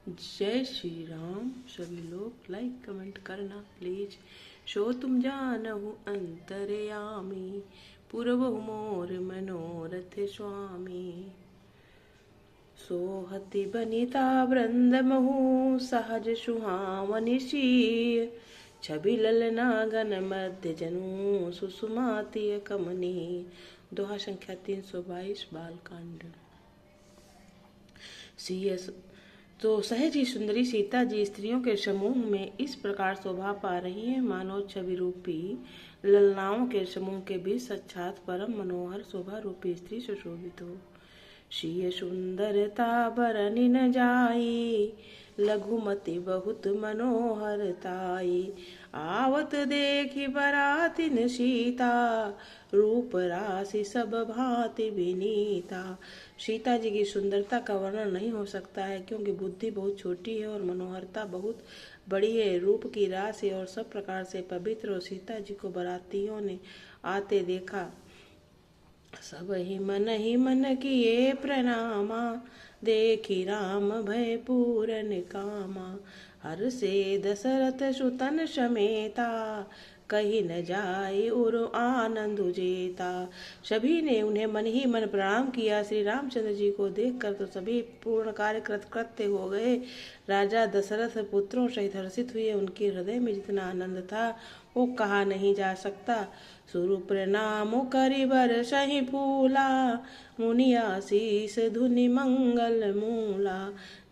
जय श्री राम। सभी लोग लाइक कमेंट करना प्लीज। शो तुम जानहु अंतरयामी, पूरबहु मोर मनोरथ स्वामी। सोहति बनिता वृंद महु, सहज सुहावनि शीय। छवि ललना गन मध्य जनु, सुषुमाति कमनी। दोहा संख्या 322 बालकांड। सीएस तो सहज ही सुंदरी सीता जी स्त्रियों के समूह में इस प्रकार शोभा पा रही है, मानो छवि रूपी ललनाओं के समूह के बीच साक्षात परम मनोहर शोभा रूपी स्त्री सुशोभित हो। श्रीय सुंदरता बरनि न जाई, लघुमति बहुत मनोहरताई। आवत देखी बरातिन सीता, रूप राशि सब भांति विनीता। सीता जी की सुंदरता का वर्णन नहीं हो सकता है, क्योंकि बुद्धि बहुत छोटी है और मनोहरता बहुत बड़ी है। रूप की राशि और सब प्रकार से पवित्र और सीता जी को बरातियों ने आते देखा। सब ही मन किए प्रणामा, देखी राम भय पूरन कामा। हर से दशरथ सुतन समेता, कहीं न जाए और आनंद जेता। सभी ने उन्हें मन ही मन प्रणाम किया। श्री रामचंद्र जी को देखकर तो सभी पूर्ण कार्य कृत्य हो गए। राजा दशरथ पुत्रों सहित हर्षित हुए। उनके हृदय में जितना आनंद था वो कहा नहीं जा सकता। सुरु प्रणाम करिबर सही फूला, मुनि आशीष धुनि मंगल मूला।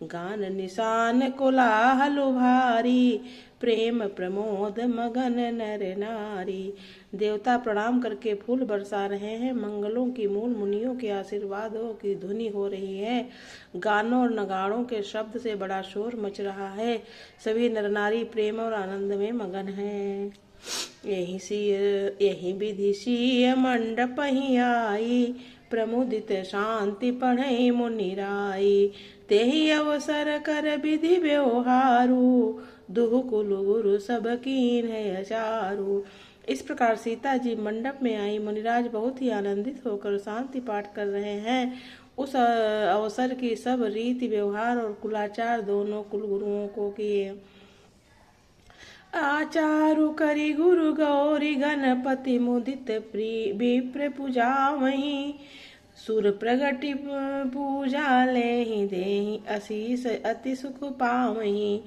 गान निशान कोलाहल भारी, प्रेम प्रमोद मगन नर नारी। देवता प्रणाम करके फूल बरसा रहे हैं। मंगलों की मूल मुनियों के आशीर्वादों की धुनी हो रही है। गानों और नगाड़ों के शब्द से बड़ा शोर मच रहा है। सभी नर नारी प्रेम और आनंद में मगन हैं। यही विधि सीय मंडप ही आई, प्रमुदित शांति पढ़ई मुनिराई। तेहि अवसर कर विधि व्यवहारू, दुह कुल गुरु सब कीन है अचारू। इस प्रकार सीता जी मंडप में आई। मुनिराज बहुत ही आनंदित होकर शांति पाठ कर रहे हैं। उस अवसर की सब रीति व्यवहार और कुलाचार दोनों कुल गुरुओं को किए। आचारु करी गुरु गौरी गणपति, मुदित विप्र पूजा वहीं। सुर प्रगति पूजा ले देहि, आशीष अति सुख पावहीं।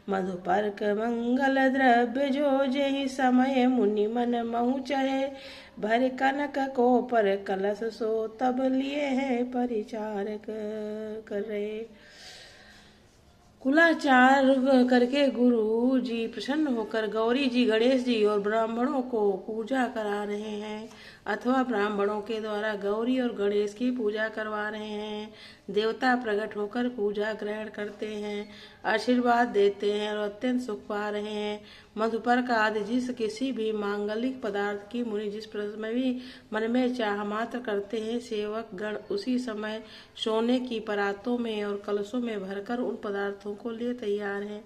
मधुपर्क मंगल द्रव्य जो जेहि, समय मुनि मन महु चहे। भर कनक को पर कलश सो, तब लिए है परिचारक करे। कुलाचार करके गुरु जी प्रसन्न होकर गौरी जी, गणेश जी और ब्राह्मणों को पूजा करा रहे हैं, अथवा ब्राह्मणों के द्वारा गौरी और गणेश की पूजा करवा रहे हैं। देवता प्रकट होकर पूजा ग्रहण करते हैं, आशीर्वाद देते हैं और अत्यंत सुख पा रहे हैं। मधुपर्क आदि जिस किसी भी मांगलिक पदार्थ की मुनि जिस समय भी मन में चाह मात्र करते हैं, सेवक गण उसी समय सोने की परातों में और कलशों में भरकर उन पदार्थों को लिए तैयार हैं।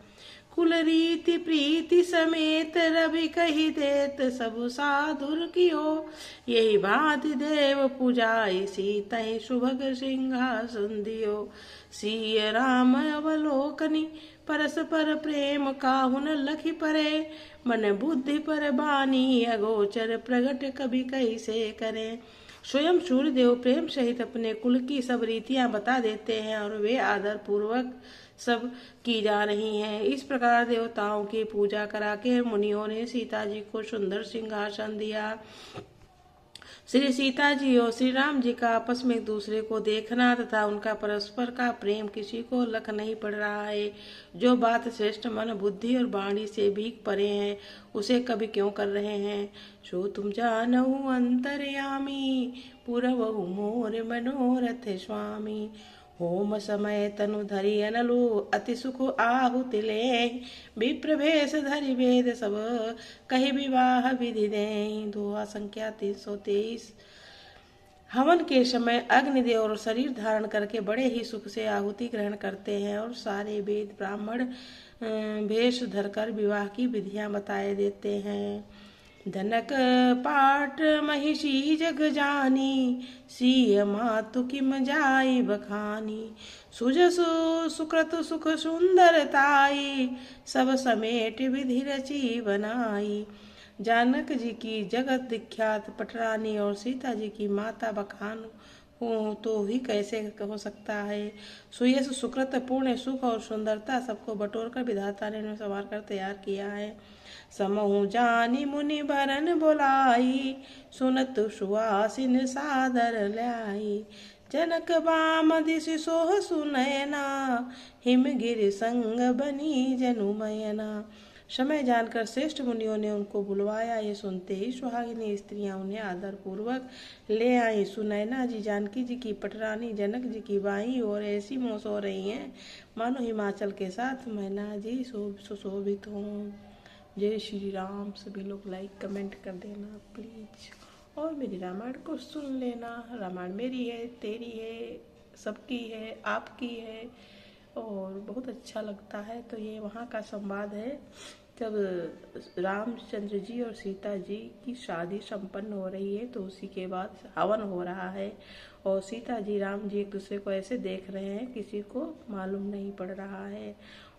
कुल रीति प्रीति समेत रवि कही देत, सब साधुर कियो। यही भांति देव पूजाई, सीता सुभग सिंहासन दियो। सिय राम अवलोकनी, परस्पर प्रेम काहुन लखी परे। मन बुद्धि पर बानी, अगोचर प्रगट कभी कैसे करें। स्वयं सूर्यदेव प्रेम सहित अपने कुल की सब रीतियां बता देते हैं और वे आदर पूर्वक सब की जा रही हैं। इस प्रकार देवताओं की पूजा करा के मुनियों ने सीता जी को सुंदर सिंहासन दिया। श्री सीता जी और श्री राम जी का आपस में एक दूसरे को देखना तथा उनका परस्पर का प्रेम किसी को लख नहीं पड़ रहा है। जो बात श्रेष्ठ मन बुद्धि और वाणी से भीग परे हैं, उसे कभी क्यों कर रहे हैं। सो तुम जानहु अंतर्यामी, पुरवहु मोर मनोरथ स्वामी। होम समय तनु धरि अनलु, अति सुख आहुति ले। विप्र भेष धरि वेद सब, कहि विवाह विधि दें। दोहा संख्या 323। हवन के समय अग्निदेव और शरीर धारण करके बड़े ही सुख से आहुति ग्रहण करते हैं और सारे वेद ब्राह्मण भेष धरकर विवाह की विधियां बताए देते हैं। जनक पाट महिषी जग जानी, सिय मातु किम जाई बखानी। सुजसु सुकृत सुख सुंदरताई, सब समेट विधि रची बनाई। जानक जी की जगत विख्यात पटरानी और सीता जी की माता बखान हो तो ही कैसे हो सकता है। सुयस सुकृत पूर्ण सुख और सुंदरता सबको बटोर कर विधाता ने उन्हें संवार कर तैयार किया है। समहु जानी मुनि भरन बोलाई, सुनत सुवासिन सादर लाई। जनक बाम दिशि सोह सुनयना, हिमगिरि संग बनी जनुमयना। समय जानकर श्रेष्ठ मुनियों ने उनको बुलवाया। ये सुनते ही सुहागिनी स्त्रियां उन्हें आदर पूर्वक ले आई। सुनैना जी जानकी जी की पटरानी जनक जी की बाई और ऐसी मोस हो रही हैं मानो हिमाचल के साथ मैना जी सुशोभित हों। जय श्री राम। सभी लोग लाइक कमेंट कर देना प्लीज, और मेरी रामायण को सुन लेना। रामायण मेरी है, तेरी है, सबकी है, आपकी है, और बहुत अच्छा लगता है। तो ये वहाँ का संवाद है जब रामचंद्र जी और सीता जी की शादी संपन्न हो रही है, तो उसी के बाद हवन हो रहा है और सीता जी राम जी एक दूसरे को ऐसे देख रहे हैं किसी को मालूम नहीं पड़ रहा है।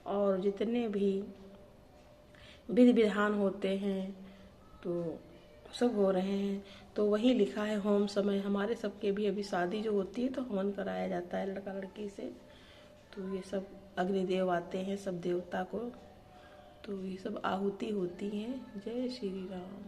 और जितने भी विधि विधान होते हैं तो सब हो रहे हैं। तो वही लिखा है होम समय। हमारे सबके भी अभी शादी जो होती है तो हवन कराया जाता है लड़का लड़की से। तो ये सब अग्निदेव आते हैं सब देवता को, तो ये सब आहुति होती हैं। जय श्री राम।